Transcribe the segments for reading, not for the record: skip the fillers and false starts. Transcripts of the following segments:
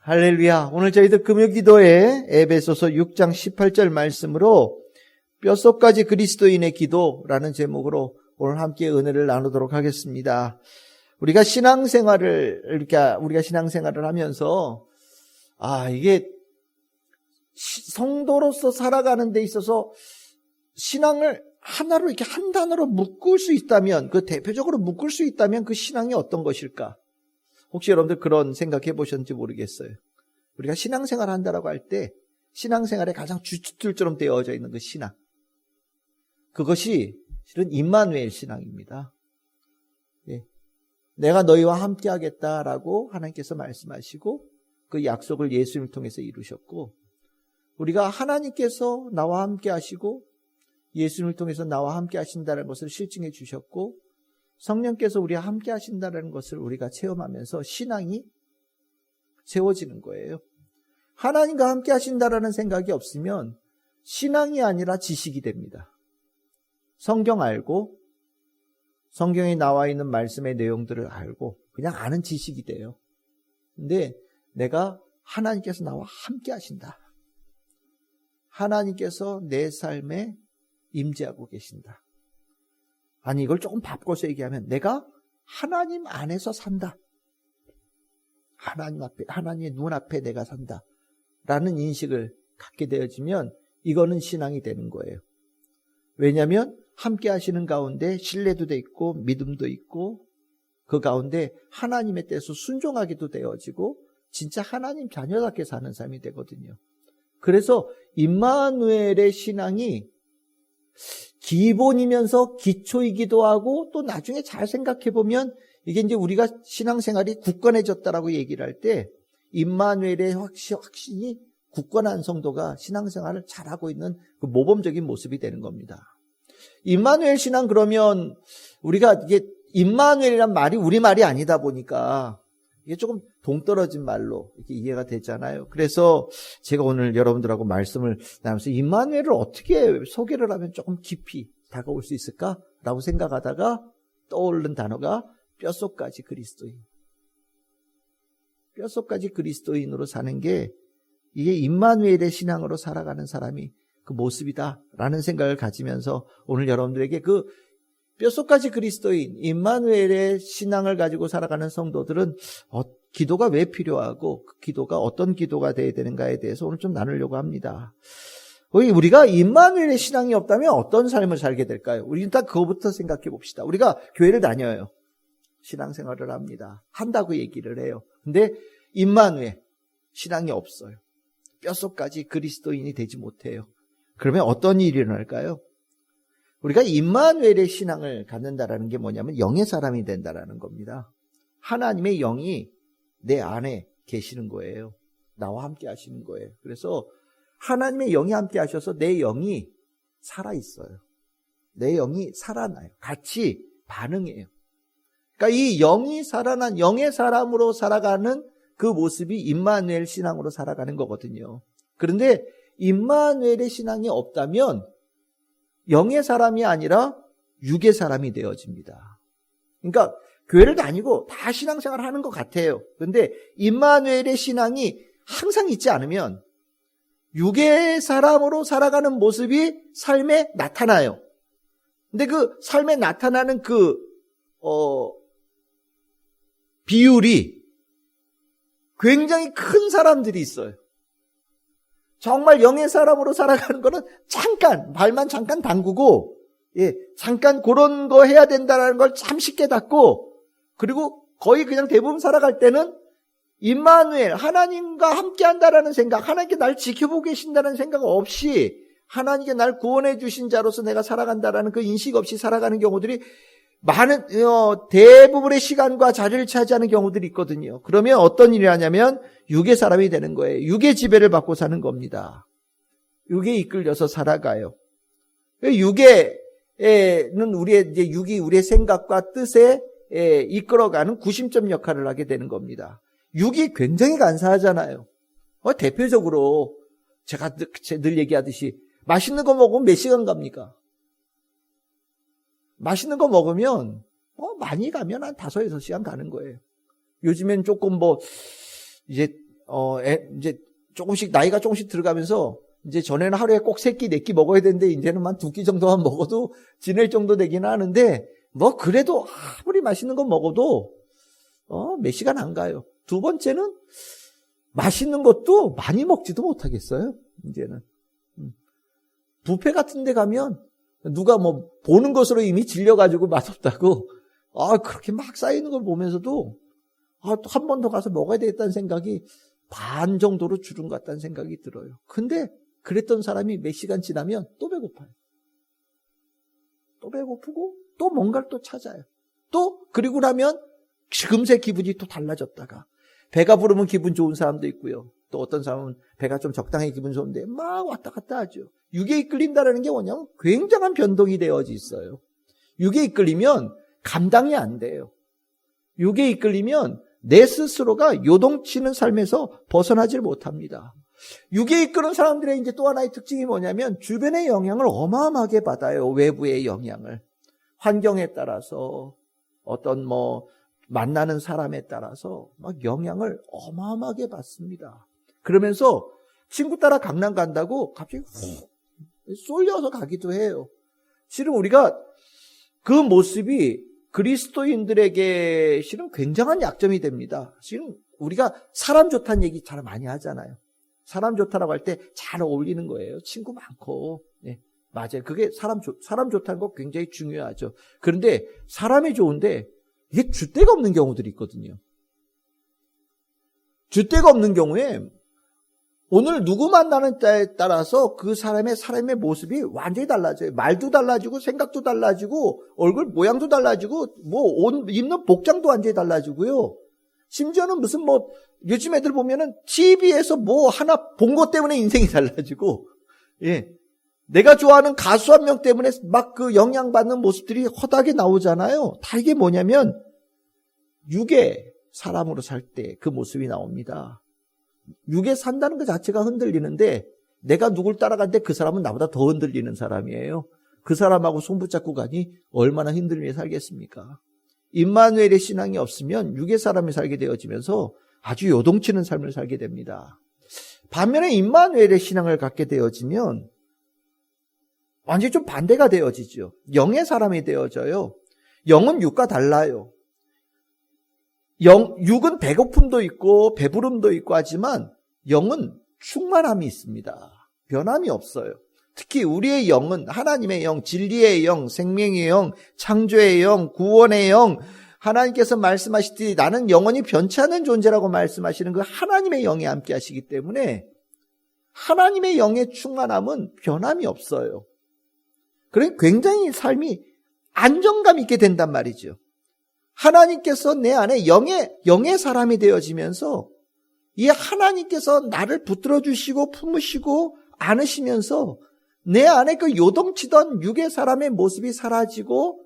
할렐루야. 오늘 저희들 금요기도에 에베소서 6장 18절 말씀으로 뼛속까지 그리스도인의 기도라는 제목으로 오늘 함께 은혜를 나누도록 하겠습니다. 우리가 신앙생활을 하면서 이게 성도로서 살아가는 데 있어서 신앙을 하나로 이렇게 한 단어로 묶을 수 있다면, 대표적으로 묶을 수 있다면 그 신앙이 어떤 것일까? 혹시 여러분들 그런 생각해 보셨는지 모르겠어요. 우리가 신앙생활 한다라고 할 때 신앙생활에 가장 주춧돌처럼 되어져 있는 그 신앙, 그것이 실은 임마누엘 신앙입니다. 내가 너희와 함께 하겠다라고 하나님께서 말씀하시고 그 약속을 예수님을 통해서 이루셨고, 우리가 하나님께서 나와 함께 하시고 예수님을 통해서 나와 함께 하신다는 것을 실증해 주셨고, 성령께서 우리와 함께 하신다는 것을 우리가 체험하면서 신앙이 세워지는 거예요. 하나님과 함께 하신다라는 생각이 없으면 신앙이 아니라 지식이 됩니다. 성경 알고 성경에 나와 있는 말씀의 내용들을 알고 그냥 아는 지식이 돼요. 근데 내가 하나님께서 나와 함께 하신다, 하나님께서 내 삶에 임재하고 계신다, 아니 이걸 조금 바꿔서 얘기하면 내가 하나님 안에서 산다, 하나님 앞에, 하나님의 눈앞에 내가 산다 라는 인식을 갖게 되어지면 이거는 신앙이 되는 거예요. 왜냐하면 함께 하시는 가운데 신뢰도 돼 있고 믿음도 있고, 그 가운데 하나님의 뜻에 순종하기도 되어지고 진짜 하나님 자녀답게 사는 삶이 되거든요. 그래서 임마누엘의 신앙이 기본이면서 기초이기도 하고, 또 나중에 잘 생각해 보면 이게 이제 우리가 신앙생활이 굳건해졌다라고 얘기를 할 때 임마누엘의 확신이 굳건한 성도가 신앙생활을 잘하고 있는 그 모범적인 모습이 되는 겁니다. 임마누엘 신앙, 그러면 우리가 이게 임마누엘이란 말이 우리말이 아니다 보니까 이게 조금 동떨어진 말로 이렇게 이해가 되잖아요. 그래서 제가 오늘 여러분들하고 말씀을 나누면서 임마누엘을 어떻게 소개를 하면 조금 깊이 다가올 수 있을까라고 생각하다가 떠오른 단어가 뼛속까지 그리스도인. 뼛속까지 그리스도인으로 사는 게 이게 임마누엘의 신앙으로 살아가는 사람이 그 모습이다라는 생각을 가지면서 오늘 여러분들에게 그 뼛속까지 그리스도인, 임마누엘의 신앙을 가지고 살아가는 성도들은 기도가 왜 필요하고 그 기도가 어떤 기도가 돼야 되는가에 대해서 오늘 좀 나누려고 합니다. 우리가 임마누엘의 신앙이 없다면 어떤 삶을 살게 될까요? 우리 일단 그거부터 생각해 봅시다. 우리가 교회를 다녀요. 신앙생활을 합니다. 한다고 얘기를 해요. 근데 임마누엘 신앙이 없어요. 뼛속까지 그리스도인이 되지 못해요. 그러면 어떤 일이 일어날까요? 우리가 임마누엘의 신앙을 갖는다라는 게 뭐냐면 영의 사람이 된다라는 겁니다. 하나님의 영이 내 안에 계시는 거예요. 나와 함께 하시는 거예요. 그래서 하나님의 영이 함께 하셔서 내 영이 살아있어요. 내 영이 살아나요. 같이 반응해요. 그러니까 이 영이 살아난 영의 사람으로 살아가는 그 모습이 임마누엘 신앙으로 살아가는 거거든요. 그런데 임마누엘의 신앙이 없다면 영의 사람이 아니라 육의 사람이 되어집니다. 그러니까 교회를 다니고 다 신앙생활을 하는 것 같아요. 그런데 임마누엘의 신앙이 항상 있지 않으면 육의 사람으로 살아가는 모습이 삶에 나타나요. 근데 그 삶에 나타나는 비율이 굉장히 큰 사람들이 있어요. 정말 영의 사람으로 살아가는 거는 발만 잠깐 담그고, 잠깐 그런 거 해야 된다는 걸 참 쉽게 닫고, 그리고 거의 그냥 대부분 살아갈 때는 임마누엘, 하나님과 함께 한다라는 생각, 하나님께 날 지켜보고 계신다는 생각 없이 하나님께 날 구원해 주신 자로서 내가 살아간다라는 그 인식 없이 살아가는 경우들이 대부분의 시간과 자리를 차지하는 경우들이 있거든요. 그러면 어떤 일이 하냐면 육의 사람이 되는 거예요. 육의 지배를 받고 사는 겁니다. 육에 이끌려서 살아가요. 육에는 육이 우리의 생각과 뜻에 이끌어가는 구심점 역할을 하게 되는 겁니다. 육이 굉장히 간사하잖아요. 대표적으로 제가 늘 얘기하듯이 맛있는 거 먹으면 몇 시간 갑니까? 맛있는 거 먹으면 많이 가면 한 5, 6시간 가는 거예요. 요즘엔 조금 이제 이제 조금씩 나이가 조금씩 들어가면서 이제 전에는 하루에 꼭 3끼, 4끼 먹어야 되는데 이제는 한 2끼 정도만 먹어도 지낼 정도 되긴 하는데 뭐 그래도 아무리 맛있는 거 먹어도 몇 시간 안 가요. 두 번째는 맛있는 것도 많이 먹지도 못하겠어요. 이제는 뷔페 같은 데 가면 누가 뭐 보는 것으로 이미 질려가지고 맛없다고 그렇게 막 쌓이는 걸 보면서도 또 한 번 더 가서 먹어야 되겠다는 생각이 반 정도로 줄은 것 같다는 생각이 들어요. 근데 그랬던 사람이 몇 시간 지나면 또 배고파요. 또 배고프고 또 뭔가를 또 찾아요. 또 그리고 나면 금세 기분이 또 달라졌다가 배가 부르면 기분 좋은 사람도 있고요. 또 어떤 사람은 배가 좀 적당히 기분 좋은데 막 왔다 갔다 하죠. 육에 이끌린다는 게 뭐냐면 굉장한 변동이 되어져 있어요. 육에 이끌리면 감당이 안 돼요. 육에 이끌리면 내 스스로가 요동치는 삶에서 벗어나질 못합니다. 육에 이끄는 사람들의 이제 또 하나의 특징이 뭐냐면 주변의 영향을 어마어마하게 받아요. 외부의 영향을. 환경에 따라서 어떤 만나는 사람에 따라서 막 영향을 어마어마하게 받습니다. 그러면서 친구 따라 강남 간다고 갑자기 훅 쏠려서 가기도 해요. 실은 우리가 그 모습이 그리스도인들에게 실은 굉장한 약점이 됩니다. 실은 우리가 사람 좋다는 얘기 잘 많이 하잖아요. 사람 좋다라고 할 때 잘 어울리는 거예요. 친구 많고. 네, 맞아요. 그게 사람 좋다는 거 굉장히 중요하죠. 그런데 사람이 좋은데 이게 줏대가 없는 경우들이 있거든요. 줏대가 없는 경우에 오늘 누구 만나는 때에 따라서 그 사람의 모습이 완전히 달라져요. 말도 달라지고 생각도 달라지고 얼굴 모양도 달라지고 옷 입는 복장도 완전히 달라지고요. 심지어는 무슨 요즘 애들 보면은 TV에서 하나 본 것 때문에 인생이 달라지고, 예. 내가 좋아하는 가수 한 명 때문에 막 그 영향받는 모습들이 허다하게 나오잖아요. 다 이게 뭐냐면 육에 사람으로 살 때 그 모습이 나옵니다. 육에 산다는 것 자체가 흔들리는데 내가 누굴 따라갈 때 그 사람은 나보다 더 흔들리는 사람이에요. 그 사람하고 손붙잡고 가니 얼마나 힘들게 살겠습니까? 임마누엘의 신앙이 없으면 육의 사람이 살게 되어지면서 아주 요동치는 삶을 살게 됩니다. 반면에 임마누엘의 신앙을 갖게 되어지면 완전히 좀 반대가 되어지죠. 영의 사람이 되어져요. 영은 육과 달라요. 육은 배고픔도 있고 배부름도 있고 하지만 영은 충만함이 있습니다. 변함이 없어요. 특히 우리의 영은 하나님의 영, 진리의 영, 생명의 영, 창조의 영, 구원의 영, 하나님께서 말씀하시듯이 나는 영원히 변치 않는 존재라고 말씀하시는 그 하나님의 영이 함께 하시기 때문에 하나님의 영의 충만함은 변함이 없어요. 그러니 굉장히 삶이 안정감 있게 된단 말이죠. 하나님께서 내 안에 영의 사람이 되어지면서 이 하나님께서 나를 붙들어 주시고 품으시고 안으시면서 내 안에 그 요동치던 육의 사람의 모습이 사라지고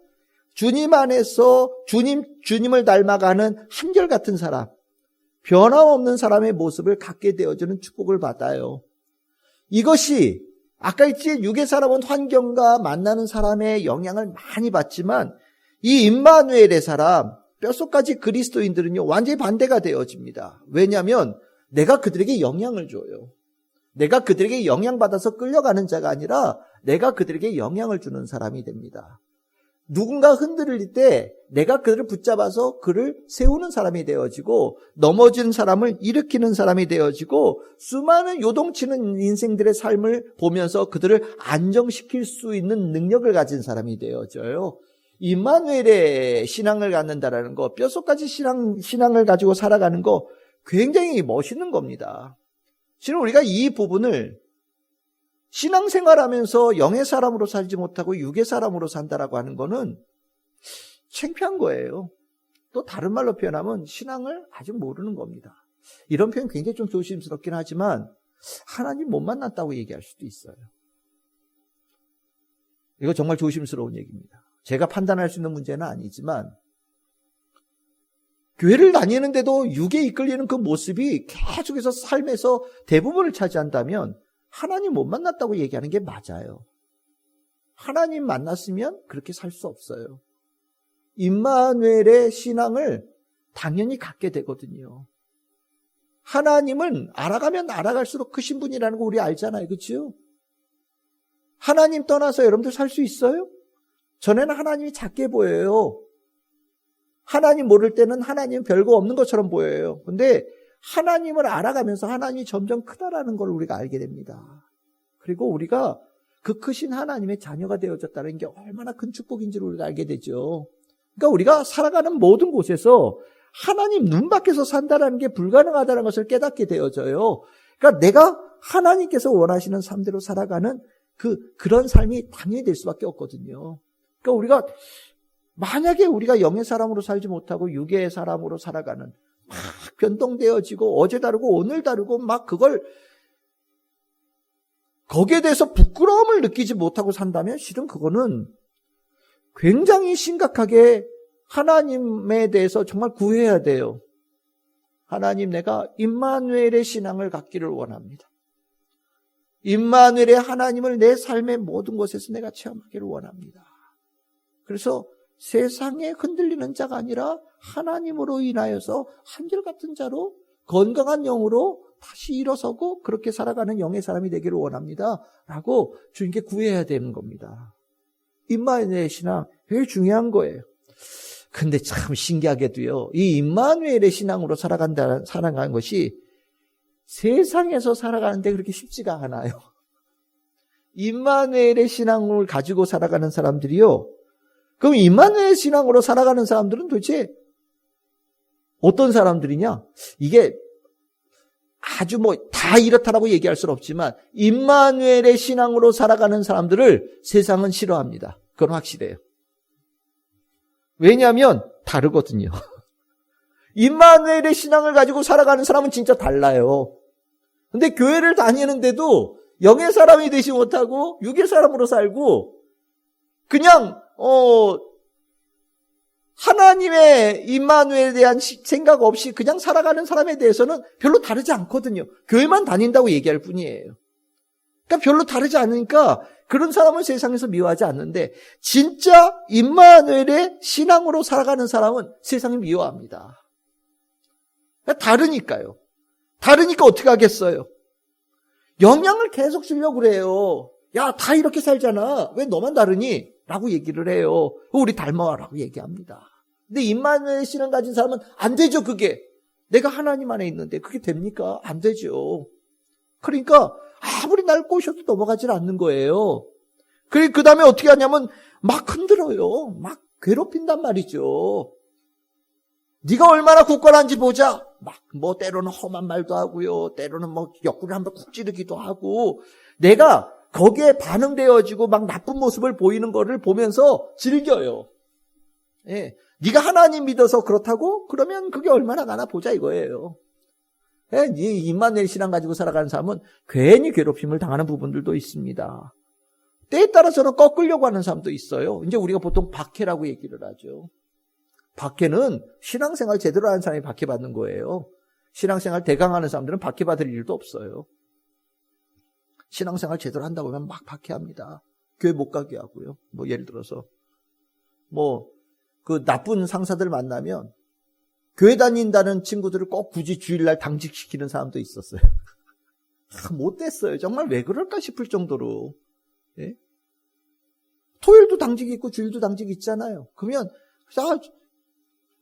주님 안에서 주님을 닮아가는 한결같은 사람, 변함없는 사람의 모습을 갖게 되어주는 축복을 받아요. 이것이 아까 있지 육의 사람은 환경과 만나는 사람의 영향을 많이 받지만 이 임마누엘의 사람, 뼛속까지 그리스도인들은요 완전히 반대가 되어집니다. 왜냐하면 내가 그들에게 영향을 줘요. 내가 그들에게 영향받아서 끌려가는 자가 아니라 내가 그들에게 영향을 주는 사람이 됩니다. 누군가 흔들릴 때 내가 그들을 붙잡아서 그를 세우는 사람이 되어지고 넘어진 사람을 일으키는 사람이 되어지고 수많은 요동치는 인생들의 삶을 보면서 그들을 안정시킬 수 있는 능력을 가진 사람이 되어져요. 임마누엘의 신앙을 갖는다라는 거, 뼛속까지 신앙을 가지고 살아가는 거 굉장히 멋있는 겁니다. 실은 우리가 이 부분을 신앙생활하면서 영의 사람으로 살지 못하고 육의 사람으로 산다라고 하는 거는 창피한 거예요. 또 다른 말로 표현하면 신앙을 아직 모르는 겁니다. 이런 표현 굉장히 좀 조심스럽긴 하지만 하나님 못 만났다고 얘기할 수도 있어요. 이거 정말 조심스러운 얘기입니다. 제가 판단할 수 있는 문제는 아니지만 교회를 다니는데도 육에 이끌리는 그 모습이 계속해서 삶에서 대부분을 차지한다면 하나님 못 만났다고 얘기하는 게 맞아요. 하나님 만났으면 그렇게 살 수 없어요. 임마누엘의 신앙을 당연히 갖게 되거든요. 하나님은 알아가면 알아갈수록 크신 분이라는 거 우리 알잖아요. 그렇죠? 하나님 떠나서 여러분들 살 수 있어요? 전에는 하나님이 작게 보여요. 하나님 모를 때는 하나님 별거 없는 것처럼 보여요. 근데 하나님을 알아가면서 하나님이 점점 크다라는 걸 우리가 알게 됩니다. 그리고 우리가 그 크신 하나님의 자녀가 되어졌다는 게 얼마나 큰 축복인지를 우리가 알게 되죠. 그러니까 우리가 살아가는 모든 곳에서 하나님 눈 밖에서 산다는 게 불가능하다는 것을 깨닫게 되어져요. 그러니까 내가 하나님께서 원하시는 삶대로 살아가는 그런 삶이 당연히 될 수밖에 없거든요. 그러니까 우리가 만약에 우리가 영의 사람으로 살지 못하고 육의 사람으로 살아가는 막 변동되어지고 어제 다르고 오늘 다르고 막 그걸 거기에 대해서 부끄러움을 느끼지 못하고 산다면 실은 그거는 굉장히 심각하게 하나님에 대해서 정말 구해야 돼요. 하나님, 내가 임마누엘의 신앙을 갖기를 원합니다. 임마누엘의 하나님을 내 삶의 모든 곳에서 내가 체험하기를 원합니다. 그래서 세상에 흔들리는 자가 아니라 하나님으로 인하여서 한결같은 자로 건강한 영으로 다시 일어서고 그렇게 살아가는 영의 사람이 되기를 원합니다. 라고 주님께 구해야 되는 겁니다. 임마누엘의 신앙 되게 중요한 거예요. 근데 참 신기하게도요, 이 임마누엘의 신앙으로 살아가는 것이 세상에서 살아가는데 그렇게 쉽지가 않아요. 임마누엘의 신앙을 가지고 살아가는 사람들이요, 그럼 임마누엘 신앙으로 살아가는 사람들은 도대체 어떤 사람들이냐? 이게 아주 다 이렇다라고 얘기할 수는 없지만 임마누엘의 신앙으로 살아가는 사람들을 세상은 싫어합니다. 그건 확실해요. 왜냐하면 다르거든요. 임마누엘의 신앙을 가지고 살아가는 사람은 진짜 달라요. 근데 교회를 다니는데도 영의 사람이 되지 못하고 육의 사람으로 살고 그냥 하나님의 임마누엘에 대한 생각 없이 그냥 살아가는 사람에 대해서는 별로 다르지 않거든요. 교회만 다닌다고 얘기할 뿐이에요. 그러니까 별로 다르지 않으니까 그런 사람은 세상에서 미워하지 않는데 진짜 임마누엘의 신앙으로 살아가는 사람은 세상이 미워합니다. 그러니까 다르니까요. 다르니까 어떻게 하겠어요? 영향을 계속 주려고 그래요. 야, 다 이렇게 살잖아. 왜 너만 다르니? 라고 얘기를 해요. 우리 닮아라고 얘기합니다. 근데 임마누엘 신앙 가진 사람은 안 되죠, 그게. 내가 하나님 안에 있는데 그게 됩니까? 안 되죠. 그러니까 아무리 날 꼬셔도 넘어가질 않는 거예요. 그 다음에 어떻게 하냐면 막 흔들어요. 막 괴롭힌단 말이죠. 네가 얼마나 굳건한지 보자. 막 때로는 험한 말도 하고요. 때로는 옆구리 한번 쿡 찌르기도 하고. 내가 거기에 반응되어지고 막 나쁜 모습을 보이는 거를 보면서 즐겨요. 예. 네가 하나님 믿어서 그렇다고? 그러면 그게 얼마나 가나 보자 이거예요. 예. 임마누엘 신앙 가지고 살아가는 사람은 괜히 괴롭힘을 당하는 부분들도 있습니다. 때에 따라서는 꺾으려고 하는 사람도 있어요. 이제 우리가 보통 박해라고 얘기를 하죠. 박해는 신앙생활 제대로 하는 사람이 박해받는 거예요. 신앙생활 대강하는 사람들은 박해받을 일도 없어요. 신앙생활 제대로 한다고 하면 막 박해합니다. 교회 못 가게 하고요. 예를 들어서 그 나쁜 상사들 만나면 교회 다닌다는 친구들을 꼭 굳이 주일날 당직시키는 사람도 있었어요. 못됐어요. 정말 왜 그럴까 싶을 정도로. 예? 토요일도 당직이 있고 주일도 당직이 있잖아요. 그러면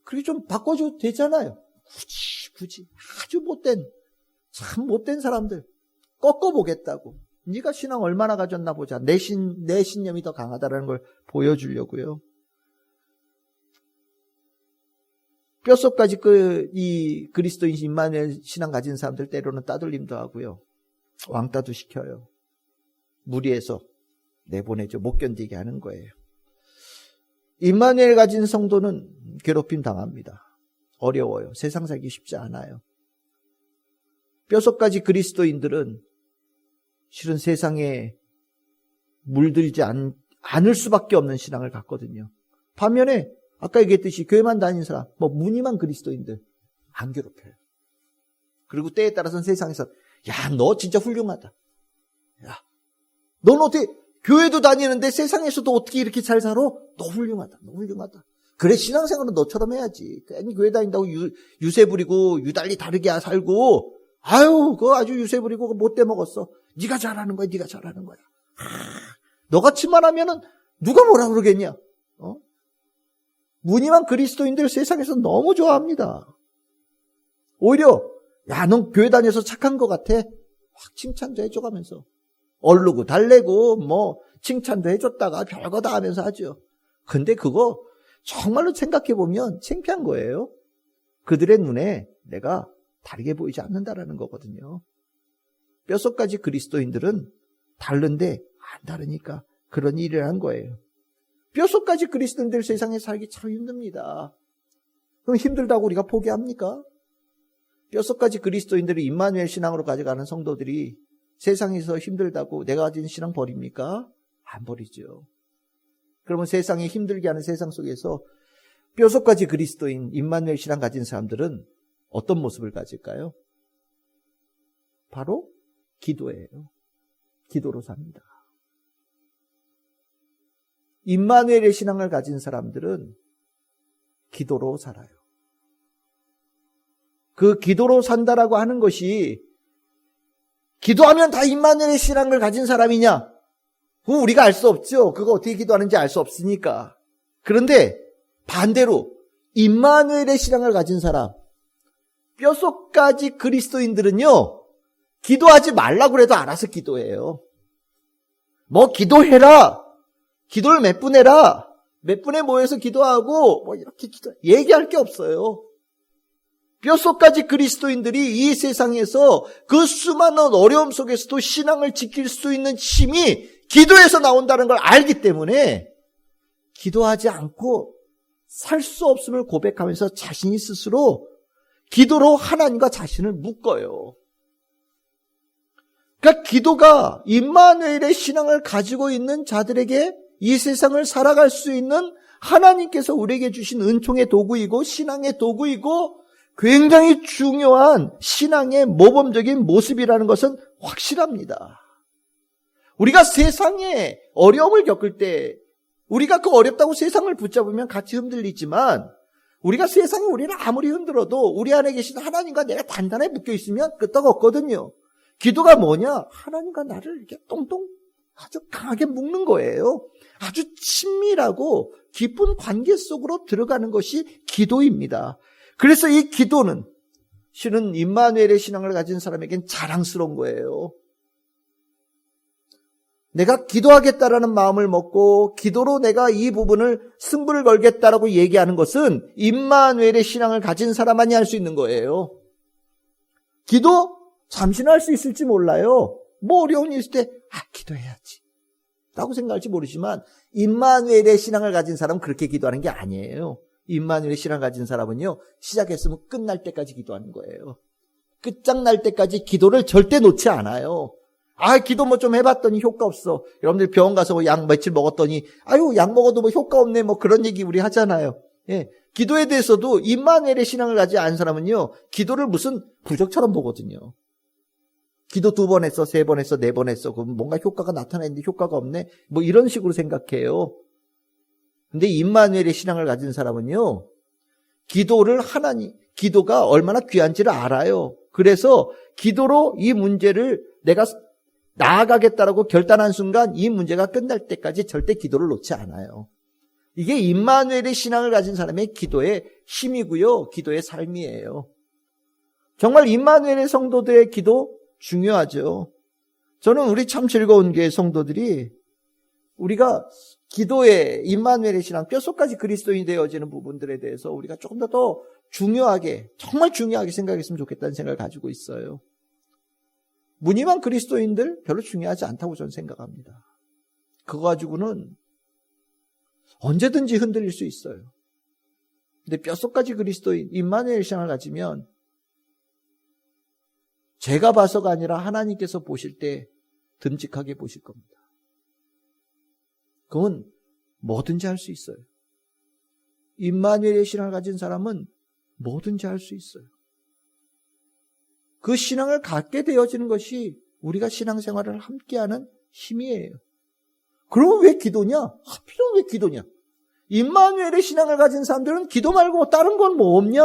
그렇게 좀 바꿔줘도 되잖아요. 굳이 아주 참 못된 사람들 꺾어보겠다고. 네가 신앙 얼마나 가졌나 보자. 내 신념이 더 강하다는 걸 보여주려고요. 뼛속까지 이 그리스도인 임마누엘 신앙 가진 사람들 때로는 따돌림도 하고요. 왕따도 시켜요. 무리해서 내보내죠. 못 견디게 하는 거예요. 임마누엘 가진 성도는 괴롭힘 당합니다. 어려워요. 세상 살기 쉽지 않아요. 뼛속까지 그리스도인들은 실은 세상에 물들지 않을 수밖에 없는 신앙을 갖거든요. 반면에 아까 얘기했듯이 교회만 다니는 사람, 무늬만 그리스도인들 안 괴롭혀요. 그리고 때에 따라서는 세상에서 야, 너 진짜 훌륭하다. 야, 넌 어떻게 교회도 다니는데 세상에서도 어떻게 이렇게 잘 살아? 너 훌륭하다. 너 훌륭하다. 그래, 신앙생활은 너처럼 해야지. 괜히 교회 다닌다고 유세 부리고 유달리 다르게 살고 아유, 그거 아주 유세 부리고 못돼 먹었어. 네가 잘하는 거야, 네가 잘하는 거야. 너같이만 하면은 누가 뭐라 그러겠냐? 무늬만 그리스도인들 세상에서 너무 좋아합니다. 오히려 야, 넌 교회 다녀서 착한 것 같아. 확 칭찬도 해줘가면서 얼르고 달래고 뭐 칭찬도 해줬다가 별거 다 하면서 하죠. 근데 그거 정말로 생각해보면 창피한 거예요. 그들의 눈에 내가 다르게 보이지 않는다라는 거거든요. 뼛속까지 그리스도인들은 다른데 안 다르니까 그런 일을 한 거예요. 뼛속까지 그리스도인들 세상에 살기 참 힘듭니다. 그럼 힘들다고 우리가 포기합니까? 뼛속까지 그리스도인들을 임마누엘 신앙으로 가져가는 성도들이 세상에서 힘들다고 내가 가진 신앙 버립니까? 안 버리죠. 그러면 세상에 힘들게 하는 세상 속에서 뼛속까지 그리스도인 임마누엘 신앙 가진 사람들은 어떤 모습을 가질까요? 바로 기도예요. 기도로 삽니다. 임마누엘의 신앙을 가진 사람들은 기도로 살아요. 그 기도로 산다라고 하는 것이 기도하면 다 임마누엘의 신앙을 가진 사람이냐? 그거 우리가 알 수 없죠. 그거 어떻게 기도하는지 알 수 없으니까. 그런데 반대로 임마누엘의 신앙을 가진 사람, 뼛속까지 그리스도인들은요, 기도하지 말라고 해도 알아서 기도해요. 뭐 기도해라. 기도를 몇 분 해라. 몇 분에 모여서 기도하고 뭐 이렇게 얘기할 게 없어요. 뼛속까지 그리스도인들이 이 세상에서 그 수많은 어려움 속에서도 신앙을 지킬 수 있는 힘이 기도에서 나온다는 걸 알기 때문에 기도하지 않고 살 수 없음을 고백하면서 자신이 스스로 기도로 하나님과 자신을 묶어요. 그러니까 기도가 임마누엘의 신앙을 가지고 있는 자들에게 이 세상을 살아갈 수 있는 하나님께서 우리에게 주신 은총의 도구이고 신앙의 도구이고 굉장히 중요한 신앙의 모범적인 모습이라는 것은 확실합니다. 우리가 세상에 어려움을 겪을 때 우리가 그 어렵다고 세상을 붙잡으면 같이 흔들리지만 우리가 세상이 우리를 아무리 흔들어도 우리 안에 계신 하나님과 내가 단단하게 묶여 있으면 끄떡없거든요. 기도가 뭐냐? 하나님과 나를 이렇게 똥똥 아주 강하게 묶는 거예요. 아주 친밀하고 깊은 관계 속으로 들어가는 것이 기도입니다. 그래서 이 기도는 실은 임마누엘의 신앙을 가진 사람에겐 자랑스러운 거예요. 내가 기도하겠다라는 마음을 먹고 기도로 내가 이 부분을 승부를 걸겠다라고 얘기하는 것은 임마누엘의 신앙을 가진 사람만이 할 수 있는 거예요. 기도 잠시는 할 수 있을지 몰라요. 뭐 어려운 일 있을 때 기도해야지 라고 생각할지 모르지만 임마누엘의 신앙을 가진 사람은 그렇게 기도하는 게 아니에요. 임마누엘의 신앙을 가진 사람은요, 시작했으면 끝날 때까지 기도하는 거예요. 끝장날 때까지 기도를 절대 놓지 않아요. 기도 뭐 좀 해봤더니 효과 없어. 여러분들 병원 가서 약 며칠 먹었더니 약 먹어도 뭐 효과 없네 뭐 그런 얘기 우리 하잖아요. 예. 기도에 대해서도 임마누엘의 신앙을 가지지 않은 사람은요, 기도를 무슨 부적처럼 보거든요. 기도 2번 했어, 3번 했어, 4번 했어. 그럼 뭔가 효과가 나타나는데 효과가 없네. 뭐 이런 식으로 생각해요. 근데 임마누엘의 신앙을 가진 사람은요, 기도가 얼마나 귀한지를 알아요. 그래서 기도로 이 문제를 내가 나아가겠다라고 결단한 순간 이 문제가 끝날 때까지 절대 기도를 놓지 않아요. 이게 임마누엘의 신앙을 가진 사람의 기도의 힘이고요, 기도의 삶이에요. 정말 임마누엘의 성도들의 기도 중요하죠. 저는 우리 참 즐거운 게 성도들이 우리가 기도에 임마누엘의 신앙, 뼛속까지 그리스도인이 되어지는 부분들에 대해서 우리가 조금 더 중요하게, 정말 중요하게 생각했으면 좋겠다는 생각을 가지고 있어요. 무늬만 그리스도인들 별로 중요하지 않다고 저는 생각합니다. 그거 가지고는 언제든지 흔들릴 수 있어요. 근데 뼛속까지 그리스도인, 임마누엘 신앙을 가지면 제가 봐서가 아니라 하나님께서 보실 때 듬직하게 보실 겁니다. 그건 뭐든지 할 수 있어요. 임마누엘의 신앙을 가진 사람은 뭐든지 할 수 있어요. 그 신앙을 갖게 되어지는 것이 우리가 신앙생활을 함께하는 힘이에요. 그러면 왜 기도냐? 하필이면 왜 기도냐? 임마누엘의 신앙을 가진 사람들은 기도 말고 다른 건 뭐 없냐?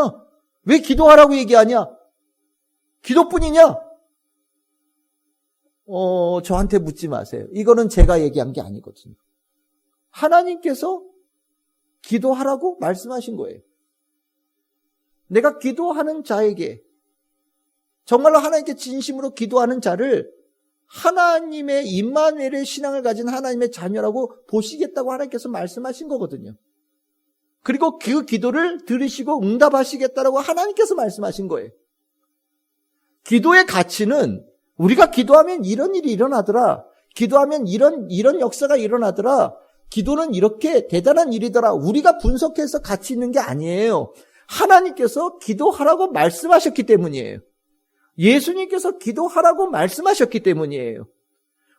왜 기도하라고 얘기하냐? 기도뿐이냐? 저한테 묻지 마세요. 이거는 제가 얘기한 게 아니거든요. 하나님께서 기도하라고 말씀하신 거예요. 내가 기도하는 자에게, 정말로 하나님께 진심으로 기도하는 자를 하나님의 임마누엘의 신앙을 가진 하나님의 자녀라고 보시겠다고 하나님께서 말씀하신 거거든요. 그리고 그 기도를 들으시고 응답하시겠다라고 하나님께서 말씀하신 거예요. 기도의 가치는 우리가 기도하면 이런 일이 일어나더라. 기도하면 이런 역사가 일어나더라. 기도는 이렇게 대단한 일이더라. 우리가 분석해서 가치 있는 게 아니에요. 하나님께서 기도하라고 말씀하셨기 때문이에요. 예수님께서 기도하라고 말씀하셨기 때문이에요.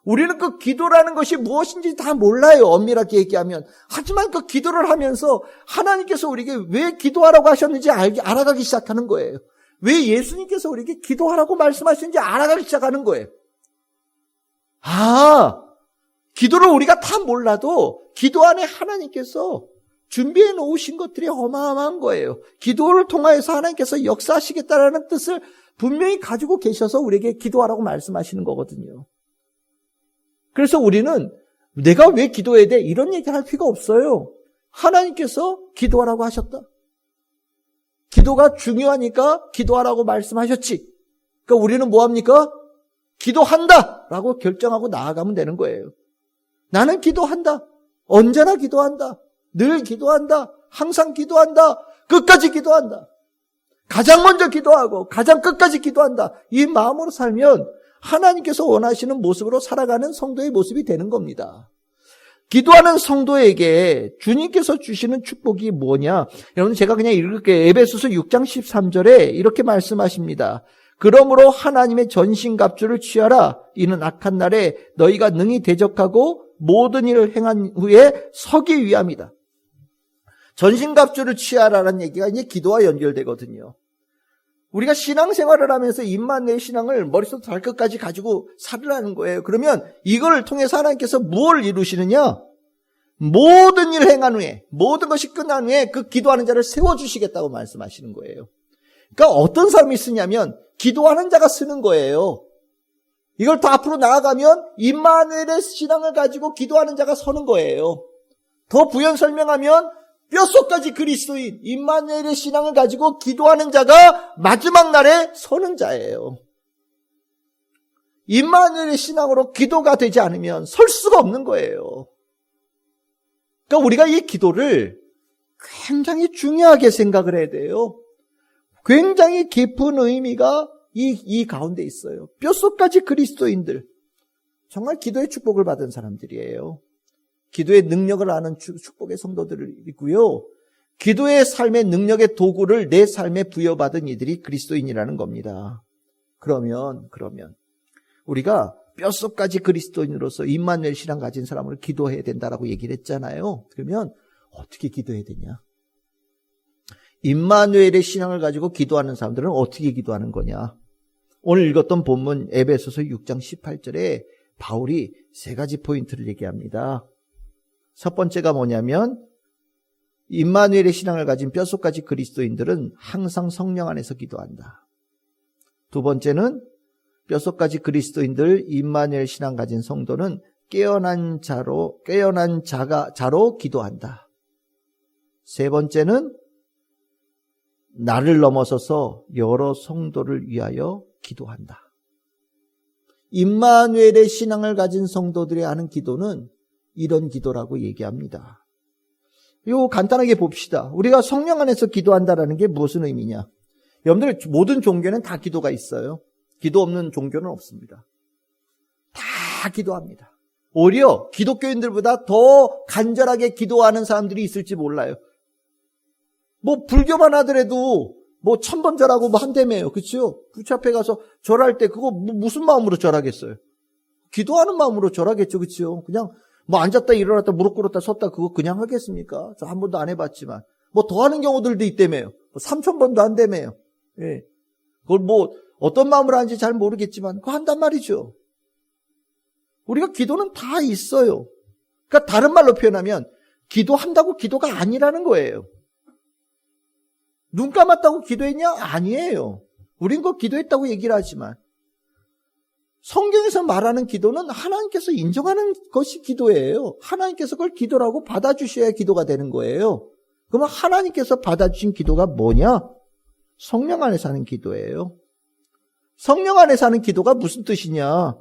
우리는 그 기도라는 것이 무엇인지 다 몰라요. 엄밀하게 얘기하면. 하지만 그 기도를 하면서 하나님께서 우리에게 왜 기도하라고 하셨는지 알아가기 시작하는 거예요. 왜 예수님께서 우리에게 기도하라고 말씀하시는지 알아가기 시작하는 거예요. 기도를 우리가 다 몰라도 기도 안에 하나님께서 준비해 놓으신 것들이 어마어마한 거예요. 기도를 통하여서 하나님께서 역사하시겠다라는 뜻을 분명히 가지고 계셔서 우리에게 기도하라고 말씀하시는 거거든요. 그래서 우리는 내가 왜 기도해야 돼? 이런 얘기를 할 필요가 없어요. 하나님께서 기도하라고 하셨다. 기도가 중요하니까 기도하라고 말씀하셨지. 그러니까 우리는 뭐합니까? 기도한다! 라고 결정하고 나아가면 되는 거예요. 나는 기도한다. 언제나 기도한다. 늘 기도한다. 항상 기도한다. 끝까지 기도한다. 가장 먼저 기도하고 가장 끝까지 기도한다. 이 마음으로 살면 하나님께서 원하시는 모습으로 살아가는 성도의 모습이 되는 겁니다. 기도하는 성도에게 주님께서 주시는 축복이 뭐냐? 여러분 제가 그냥 읽을게요. 에베소서 6장 13절에 이렇게 말씀하십니다. 그러므로 하나님의 전신갑주를 취하라. 이는 악한 날에 너희가 능히 대적하고 모든 일을 행한 후에 서기 위함이다. 전신갑주를 취하라는 얘기가 이제 기도와 연결되거든요. 우리가 신앙생활을 하면서 임마누엘 신앙을 머릿속부터 발끝까지 가지고 살으라는 거예요. 그러면 이걸 통해서 하나님께서 무엇을 이루시느냐? 모든 일을 행한 후에, 모든 것이 끝난 후에 그 기도하는 자를 세워주시겠다고 말씀하시는 거예요. 그러니까 어떤 사람이 쓰냐면 기도하는 자가 쓰는 거예요. 이걸 더 앞으로 나아가면 임마누엘의 신앙을 가지고 기도하는 자가 서는 거예요. 더 부연 설명하면 뼛속까지 그리스도인 임마누엘의 신앙을 가지고 기도하는 자가 마지막 날에 서는 자예요. 임마누엘의 신앙으로 기도가 되지 않으면 설 수가 없는 거예요. 그러니까 우리가 이 기도를 굉장히 중요하게 생각을 해야 돼요. 굉장히 깊은 의미가 이 가운데 있어요. 뼛속까지 그리스도인들, 정말 기도의 축복을 받은 사람들이에요. 기도의 능력을 아는 축복의 성도들이고요. 기도의 삶의 능력의 도구를 내 삶에 부여받은 이들이 그리스도인이라는 겁니다. 그러면 우리가 뼛속까지 그리스도인으로서 임마누엘 신앙 가진 사람을 기도해야 된다라고 얘기를 했잖아요. 그러면 어떻게 기도해야 되냐? 임마누엘의 신앙을 가지고 기도하는 사람들은 어떻게 기도하는 거냐? 오늘 읽었던 본문 에베소서 6장 18절에 바울이 세 가지 포인트를 얘기합니다. 첫 번째가 뭐냐면 임마누엘의 신앙을 가진 뼛속까지 그리스도인들은 항상 성령 안에서 기도한다. 두 번째는 뼛속까지 그리스도인들 임마누엘 신앙 가진 성도는 깨어난 자로 기도한다. 세 번째는 나를 넘어서서 여러 성도를 위하여 기도한다. 임마누엘의 신앙을 가진 성도들이 하는 기도는 이런 기도라고 얘기합니다. 이거 간단하게 봅시다. 우리가 성령 안에서 기도한다라는 게 무슨 의미냐? 여러분들 모든 종교는 다 기도가 있어요. 기도 없는 종교는 없습니다. 다 기도합니다. 오히려 기독교인들보다 더 간절하게 기도하는 사람들이 있을지 몰라요. 뭐 불교만 하더라도 뭐 1000번 절하고 뭐 한다며요. 그렇죠? 부처 앞에 가서 절할 때 그거 무슨 마음으로 절하겠어요? 기도하는 마음으로 절하겠죠. 그렇죠? 그냥 뭐 앉았다 일어났다 무릎 꿇었다 섰다 그거 그냥 하겠습니까? 저 한 번도 안 해봤지만 뭐 더 하는 경우들도 있다며요. 3000번도 한다며요. 예. 그걸 뭐 어떤 마음으로 하는지 잘 모르겠지만 그거 한단 말이죠. 우리가 기도는 다 있어요. 그러니까 다른 말로 표현하면 기도한다고 기도가 아니라는 거예요. 눈 감았다고 기도했냐? 아니에요. 우린 그 기도했다고 얘기를 하지만 성경에서 말하는 기도는 하나님께서 인정하는 것이 기도예요. 하나님께서 그걸 기도라고 받아주셔야 기도가 되는 거예요. 그러면 하나님께서 받아주신 기도가 뭐냐? 성령 안에서 하는 기도예요. 성령 안에서 하는 기도가 무슨 뜻이냐?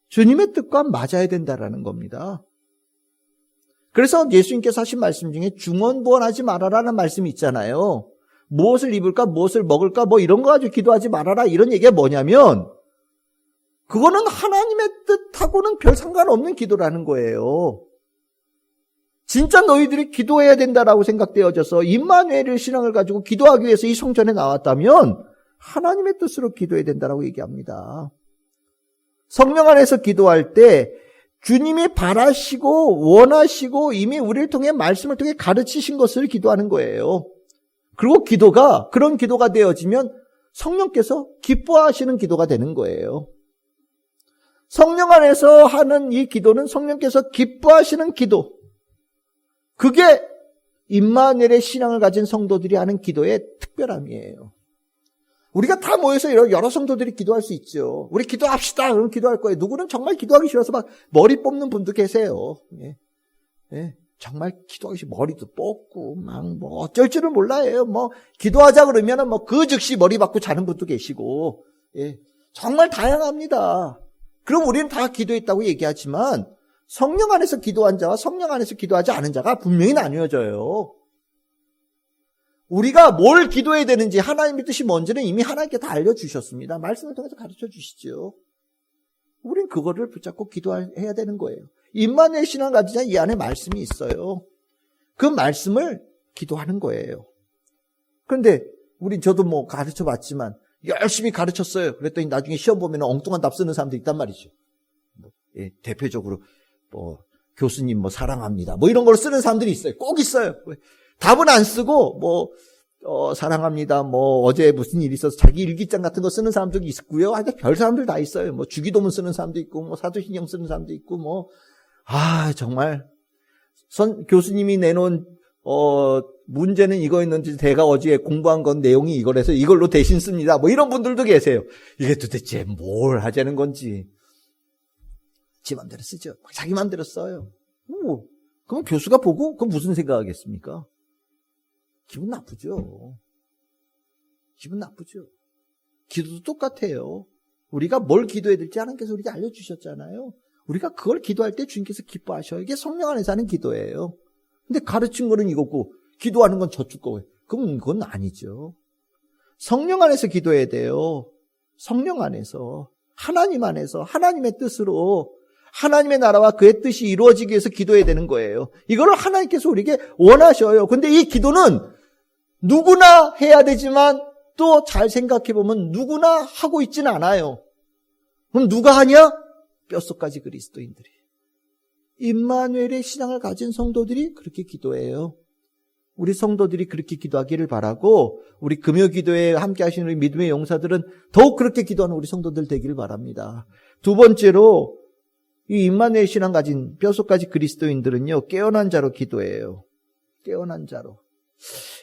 주님의 뜻과 맞아야 된다라는 겁니다. 그래서 예수님께서 하신 말씀 중에 중언부언하지 말아라는 말씀이 있잖아요. 무엇을 입을까, 무엇을 먹을까, 뭐 이런 거 가지고 기도하지 말아라. 이런 얘기가 뭐냐면 그거는 하나님의 뜻하고는 별 상관없는 기도라는 거예요. 진짜 너희들이 기도해야 된다라고 생각되어져서 임마누엘의 신앙을 가지고 기도하기 위해서 이 성전에 나왔다면 하나님의 뜻으로 기도해야 된다라고 얘기합니다. 성령 안에서 기도할 때 주님이 바라시고 원하시고 이미 우리를 통해 말씀을 통해 가르치신 것을 기도하는 거예요. 그리고 기도가 그런 기도가 되어지면 성령께서 기뻐하시는 기도가 되는 거예요. 성령 안에서 하는 이 기도는 성령께서 기뻐하시는 기도. 그게 임마누엘의 신앙을 가진 성도들이 하는 기도의 특별함이에요. 우리가 다 모여서 여러 성도들이 기도할 수 있죠. 우리 기도합시다. 그럼 기도할 거예요. 누구는 정말 기도하기 싫어서 막 머리 뽑는 분도 계세요. 예. 예. 정말 기도하기 싫어. 머리도 뽑고 막 뭐 어쩔 줄을 몰라요. 뭐 기도하자 그러면은 뭐 그 즉시 머리 박고 자는 분도 계시고. 예. 정말 다양합니다. 그럼 우리는 다 기도했다고 얘기하지만 성령 안에서 기도한 자와 성령 안에서 기도하지 않은 자가 분명히 나뉘어져요. 우리가 뭘 기도해야 되는지 하나님의 뜻이 뭔지는 이미 하나님께 다 알려주셨습니다. 말씀을 통해서 가르쳐 주시죠. 우린 그거를 붙잡고 기도해야 되는 거예요. 임마누엘 신앙 가지자 이 안에 말씀이 있어요. 그 말씀을 기도하는 거예요. 그런데 저도 뭐 가르쳐 봤지만 열심히 가르쳤어요. 그랬더니 나중에 시험 보면 엉뚱한 답 쓰는 사람도 있단 말이죠. 예, 대표적으로 교수님 사랑합니다. 이런 걸 쓰는 사람들이 있어요. 꼭 있어요. 답은 안 쓰고 사랑합니다. 어제 무슨 일이 있어서 자기 일기장 같은 거 쓰는 사람도 있고요. 하여튼 별 사람들 다 있어요. 주기도문 쓰는 사람도 있고 사도신경 쓰는 사람도 있고 정말 교수님이 내놓은 문제는 이거였는지 제가 어제 공부한 건 내용이 이거라서 이걸로 대신 씁니다. 이런 분들도 계세요. 이게 도대체 뭘 하자는 건지. 지 맘대로 쓰죠. 자기 맘대로 써요. 그럼 교수가 보고 그럼 무슨 생각하겠습니까? 기분 나쁘죠. 기분 나쁘죠. 기도도 똑같아요. 우리가 뭘 기도해야 될지 하나님께서 우리에게 알려주셨잖아요. 우리가 그걸 기도할 때 주님께서 기뻐하셔요. 이게 성령 안에서 하는 기도예요. 근데 가르친 거는 이거고 기도하는 건 저쪽 거예요. 그럼 그건 아니죠. 성령 안에서 기도해야 돼요. 성령 안에서. 하나님 안에서 하나님의 뜻으로 하나님의 나라와 그의 뜻이 이루어지기 위해서 기도해야 되는 거예요. 이거를 하나님께서 우리에게 원하셔요. 근데 이 기도는 누구나 해야 되지만 또 잘 생각해보면 누구나 하고 있지는 않아요. 그럼 누가 하냐? 뼛속까지 그리스도인들이. 임마누엘의 신앙을 가진 성도들이 그렇게 기도해요. 우리 성도들이 그렇게 기도하기를 바라고 우리 금요 기도에 함께 하시는 우리 믿음의 용사들은 더욱 그렇게 기도하는 우리 성도들 되기를 바랍니다. 두 번째로 이 임마누엘 신앙 가진 뼛속까지 그리스도인들은요, 깨어난 자로 기도해요. 깨어난 자로.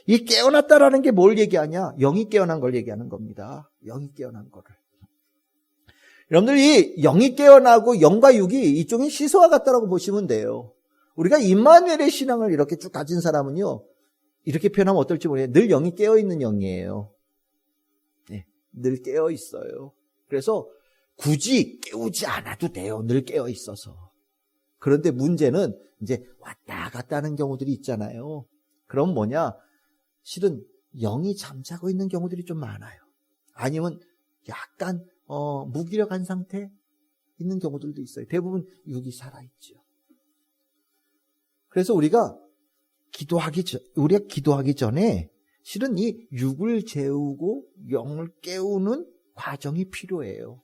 이 깨어났다라는 게 뭘 얘기하냐? 영이 깨어난 걸 얘기하는 겁니다. 영이 깨어난 거를. 여러분들 이 영이 깨어나고 영과 육이 이쪽은 시소와 같다라고 보시면 돼요. 우리가 임마누엘의 신앙을 이렇게 쭉 가진 사람은요, 이렇게 표현하면 어떨지 모르겠어요. 늘 영이 깨어있는 영이에요. 네, 늘 깨어있어요. 그래서 굳이 깨우지 않아도 돼요. 늘 깨어있어서. 그런데 문제는 이제 왔다 갔다 하는 경우들이 있잖아요. 그럼 뭐냐? 실은 영이 잠자고 있는 경우들이 좀 많아요. 아니면 약간 무기력한 상태 있는 경우들도 있어요. 대부분 육이 살아있죠. 그래서 우리가 기도하기 전에 실은 이 육을 재우고 영을 깨우는 과정이 필요해요.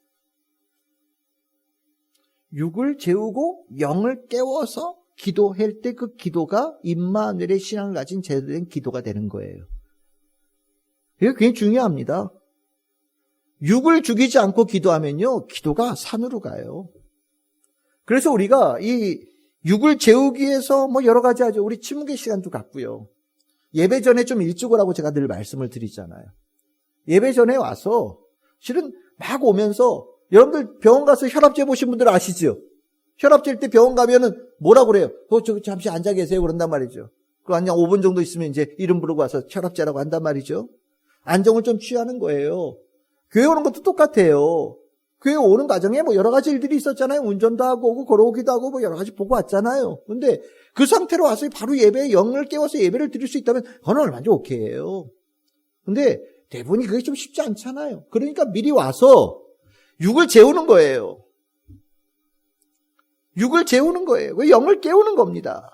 육을 재우고 영을 깨워서 기도할 때 그 기도가 임마누엘의 신앙을 가진 제대로 된 기도가 되는 거예요. 이게 굉장히 중요합니다. 육을 죽이지 않고 기도하면요, 기도가 산으로 가요. 그래서 우리가 이 육을 재우기 위해서 여러 가지 하죠. 우리 침묵의 시간도 갖고요. 예배 전에 좀 일찍 오라고 제가 늘 말씀을 드리잖아요. 예배 전에 와서 실은 막 오면서 여러분들 병원 가서 혈압 재보신 분들 아시죠? 혈압 잴 때 병원 가면은 뭐라고 그래요? 저 잠시 앉아 계세요 그런단 말이죠. 그 한 5분 정도 있으면 이제 이름 부르고 와서 혈압 재라고 한단 말이죠. 안정을 좀 취하는 거예요. 교회 오는 것도 똑같아요. 교회 오는 과정에 뭐 여러 가지 일들이 있었잖아요. 운전도 하고 오고 걸어오기도 하고 뭐 여러 가지 보고 왔잖아요. 근데 그 상태로 와서 바로 예배에 영을 깨워서 예배를 드릴 수 있다면 그건 얼마나 오케이예요. 근데 대부분이 그게 좀 쉽지 않잖아요. 그러니까 미리 와서 육을 재우는 거예요. 육을 재우는 거예요. 그 영을 깨우는 겁니다.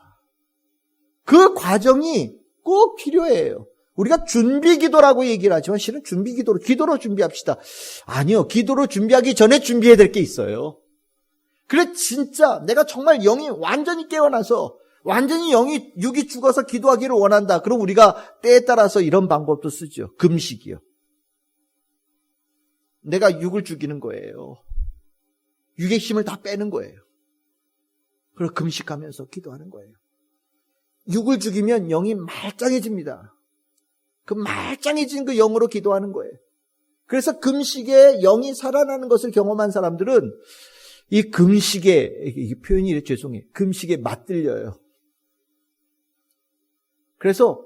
그 과정이 꼭 필요해요. 우리가 준비 기도라고 얘기를 하지만 실은 준비 기도로 준비합시다. 아니요. 기도로 준비하기 전에 준비해야 될 게 있어요. 그래 진짜 내가 정말 영이 완전히 깨어나서 완전히 육이 죽어서 기도하기를 원한다. 그럼 우리가 때에 따라서 이런 방법도 쓰죠. 금식이요. 내가 육을 죽이는 거예요. 육의 힘을 다 빼는 거예요. 그리고 금식하면서 기도하는 거예요. 육을 죽이면 영이 말짱해집니다. 그 말짱해진 그 영으로 기도하는 거예요. 그래서 금식에 영이 살아나는 것을 경험한 사람들은 이 금식에, 이 표현이 죄송해요. 금식에 맛들려요. 그래서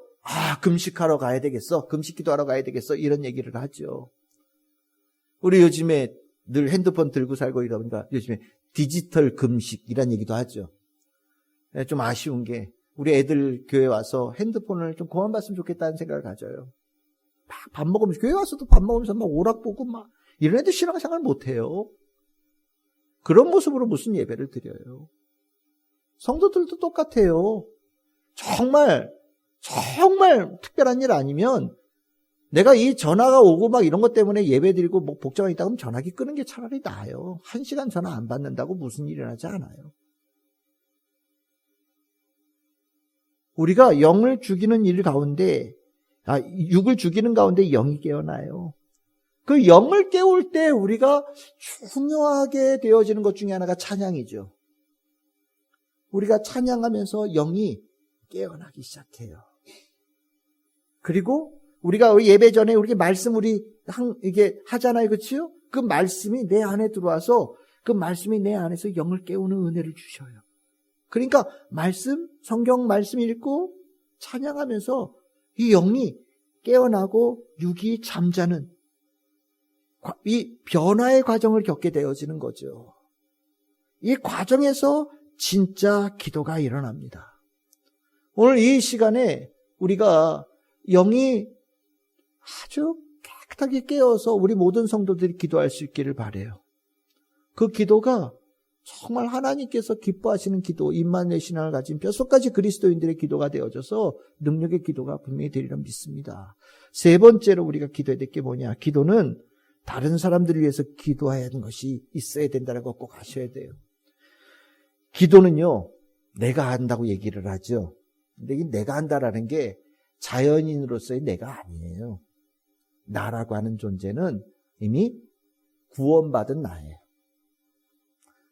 금식하러 가야 되겠어. 금식 기도하러 가야 되겠어. 이런 얘기를 하죠. 우리 요즘에 늘 핸드폰 들고 살고 이러다 보니까 요즘에 디지털 금식이란 얘기도 하죠. 좀 아쉬운 게 우리 애들 교회 와서 핸드폰을 좀 그만 봤으면 좋겠다는 생각을 가져요. 막 밥 먹으면서 교회 와서도 밥 먹으면서 막 오락 보고 막 이런 애들 신앙생활 못해요. 그런 모습으로 무슨 예배를 드려요. 성도들도 똑같아요. 정말 특별한 일 아니면 내가 이 전화가 오고 막 이런 것 때문에 예배 드리고 뭐 복잡한 게 있다 그러면 전화기 끄는 게 차라리 나아요. 1시간 전화 안 받는다고 무슨 일이 일어나지 않아요. 우리가 영을 죽이는 일 가운데, 육을 죽이는 가운데 영이 깨어나요. 그 영을 깨울 때 우리가 중요하게 되어지는 것 중에 하나가 찬양이죠. 우리가 찬양하면서 영이 깨어나기 시작해요. 그리고 우리가 예배 전에 우리 말씀 이게 하잖아요. 그렇죠? 그 말씀이 내 안에 들어와서 그 말씀이 내 안에서 영을 깨우는 은혜를 주셔요. 그러니까 성경 말씀 읽고 찬양하면서 이 영이 깨어나고 육이 잠자는 이 변화의 과정을 겪게 되어지는 거죠. 이 과정에서 진짜 기도가 일어납니다. 오늘 이 시간에 우리가 영이 아주 깨끗하게 깨어서 우리 모든 성도들이 기도할 수 있기를 바라요. 그 기도가 정말 하나님께서 기뻐하시는 기도, 임마누엘 신앙을 가진 뼛속까지 그리스도인들의 기도가 되어져서 능력의 기도가 분명히 되리라 믿습니다. 세 번째로 우리가 기도해야 될 게 뭐냐? 기도는 다른 사람들을 위해서 기도해야 하는 것이 있어야 된다는 거 꼭 아셔야 돼요. 기도는요, 내가 한다고 얘기를 하죠. 근데 이 내가 한다라는 게 자연인으로서의 내가 아니에요. 나라고 하는 존재는 이미 구원받은 나예요.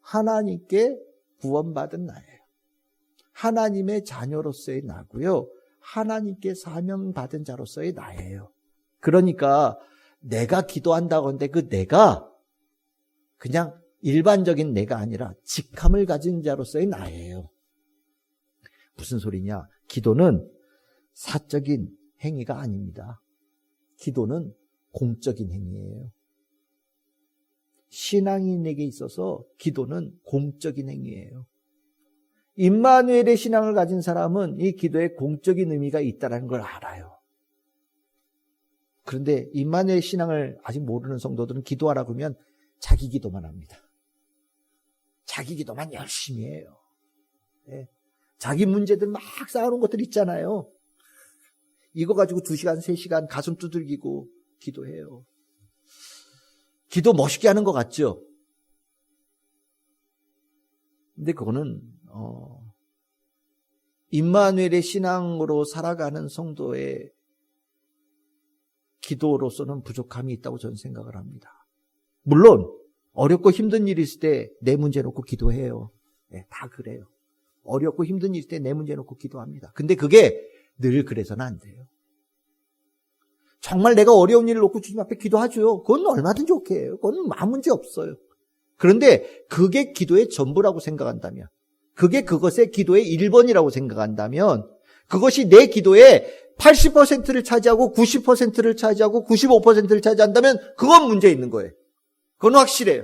하나님께 구원받은 나예요. 하나님의 자녀로서의 나고요. 하나님께 사명받은 자로서의 나예요. 그러니까 내가 기도한다고 하는데 그 내가 그냥 일반적인 내가 아니라 직함을 가진 자로서의 나예요. 무슨 소리냐? 기도는 사적인 행위가 아닙니다. 기도는 공적인 행위예요. 신앙인에게 있어서 기도는 공적인 행위예요. 임마누엘의 신앙을 가진 사람은 이 기도에 공적인 의미가 있다는 걸 알아요. 그런데 임마누엘 신앙을 아직 모르는 성도들은 기도하라고 하면 자기 기도만 합니다. 자기 기도만 열심히 해요. 네. 자기 문제들 막 쌓아놓은 것들 있잖아요. 이거 가지고 2시간, 3시간 가슴 두들기고 기도해요. 기도 멋있게 하는 것 같죠? 근데 그거는 임마누엘의 신앙으로 살아가는 성도의 기도로서는 부족함이 있다고 저는 생각을 합니다. 물론 어렵고 힘든 일이 있을 때 내 문제 놓고 기도해요. 네, 다 그래요. 어렵고 힘든 일이 있을 때 내 문제 놓고 기도합니다. 근데 그게 늘 그래서는 안 돼요. 정말 내가 어려운 일을 놓고 주님 앞에 기도하죠. 그건 얼마든지 오케이 해요. 그건 아무 문제 없어요. 그런데 그게 기도의 전부라고 생각한다면, 그게 그것의 기도의 1번이라고 생각한다면, 그것이 내 기도의 80%를 차지하고 90%를 차지하고 95%를 차지한다면 그건 문제 있는 거예요. 그건 확실해요.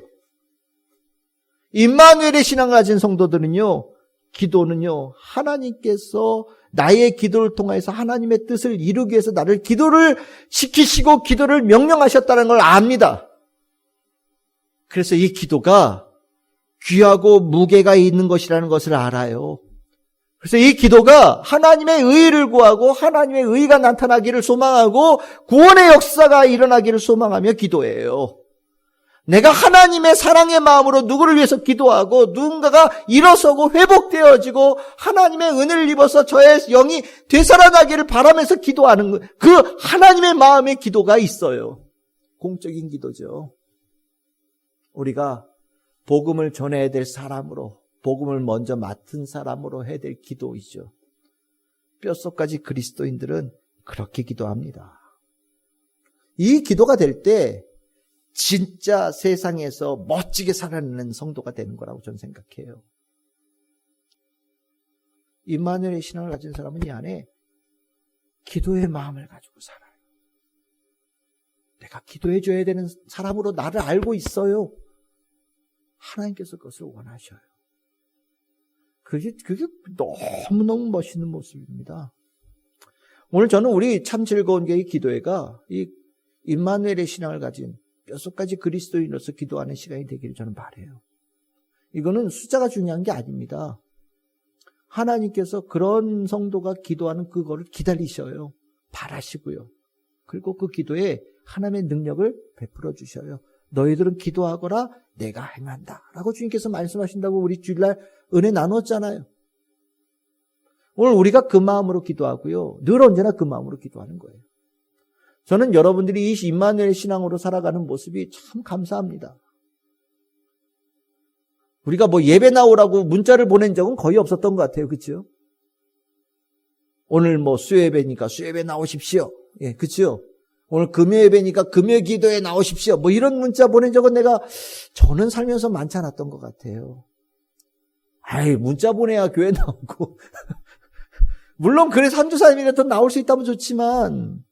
임마누엘의 신앙을 가진 성도들은요, 기도는요, 하나님께서 나의 기도를 통해서 하나님의 뜻을 이루기 위해서 나를 기도를 시키시고 기도를 명령하셨다는 걸 압니다. 그래서 이 기도가 귀하고 무게가 있는 것이라는 것을 알아요. 그래서 이 기도가 하나님의 의를 구하고 하나님의 의가 나타나기를 소망하고 구원의 역사가 일어나기를 소망하며 기도해요. 내가 하나님의 사랑의 마음으로 누구를 위해서 기도하고 누군가가 일어서고 회복되어지고 하나님의 은혜를 입어서 저의 영이 되살아나기를 바라면서 기도하는 그 하나님의 마음의 기도가 있어요. 공적인 기도죠. 우리가 복음을 전해야 될 사람으로, 복음을 먼저 맡은 사람으로 해야 될 기도이죠. 뼛속까지 그리스도인들은 그렇게 기도합니다. 이 기도가 될 때 진짜 세상에서 멋지게 살아내는 성도가 되는 거라고 저는 생각해요. 임마누엘의 신앙을 가진 사람은 이 안에 기도의 마음을 가지고 살아요. 내가 기도해 줘야 되는 사람으로 나를 알고 있어요. 하나님께서 그것을 원하셔요. 그게 너무너무 멋있는 모습입니다. 오늘 저는 우리 참 즐거운 교회 기도회가 이 임마누엘의 신앙을 가진 뼛속까지 그리스도인으로서 기도하는 시간이 되기를 저는 바라요. 이거는 숫자가 중요한 게 아닙니다. 하나님께서 그런 성도가 기도하는 그거를 기다리셔요. 바라시고요. 그리고 그 기도에 하나님의 능력을 베풀어 주셔요. 너희들은 기도하거라 내가 행한다 라고 주님께서 말씀하신다고 우리 주일날 은혜 나눴잖아요. 오늘 우리가 그 마음으로 기도하고요. 늘 언제나 그 마음으로 기도하는 거예요. 저는 여러분들이 이 임마누엘 신앙으로 살아가는 모습이 참 감사합니다. 우리가 뭐 예배 나오라고 문자를 보낸 적은 거의 없었던 것 같아요. 그렇죠? 오늘 뭐 수요예배니까 수요예배 나오십시오. 예, 그렇죠? 오늘 금요예배니까 금요 기도에 나오십시오. 뭐 이런 문자 보낸 적은 저는 살면서 많지 않았던 것 같아요. 아이, 문자 보내야 교회 나오고. 물론 그래서 한두 사람이라도 나올 수 있다면 좋지만,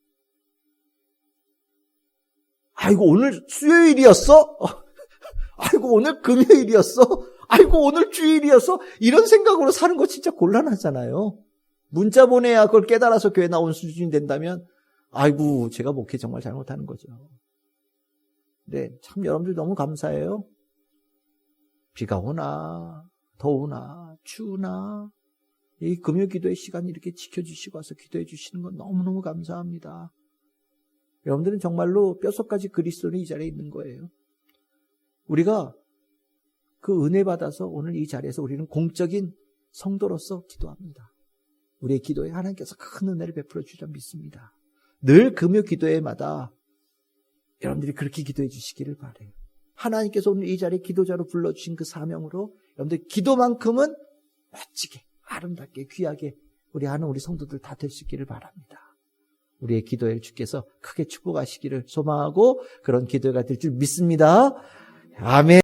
아이고, 오늘 수요일이었어? 아이고, 오늘 금요일이었어? 아이고, 오늘 주일이었어? 이런 생각으로 사는 거 진짜 곤란하잖아요. 문자 보내야 그걸 깨달아서 교회 나온 수준이 된다면, 아이고, 제가 목회 정말 잘못하는 거죠. 네, 참 여러분들 너무 감사해요. 비가 오나, 더우나, 추우나, 이 금요 기도의 시간 이렇게 지켜주시고 와서 기도해 주시는 건 너무너무 감사합니다. 여러분들은 정말로 뼛속까지 그리스도는 이 자리에 있는 거예요. 우리가 그 은혜 받아서 오늘 이 자리에서 우리는 공적인 성도로서 기도합니다. 우리의 기도에 하나님께서 큰 은혜를 베풀어 주리라 믿습니다. 늘 금요 기도회마다 여러분들이 그렇게 기도해 주시기를 바라요. 하나님께서 오늘 이 자리에 기도자로 불러주신 그 사명으로 여러분들 기도만큼은 멋지게 아름답게 귀하게 우리 하는 우리 성도들 다 될 수 있기를 바랍니다. 우리의 기도회를 주께서 크게 축복하시기를 소망하고 그런 기도회가 될 줄 믿습니다. 아멘.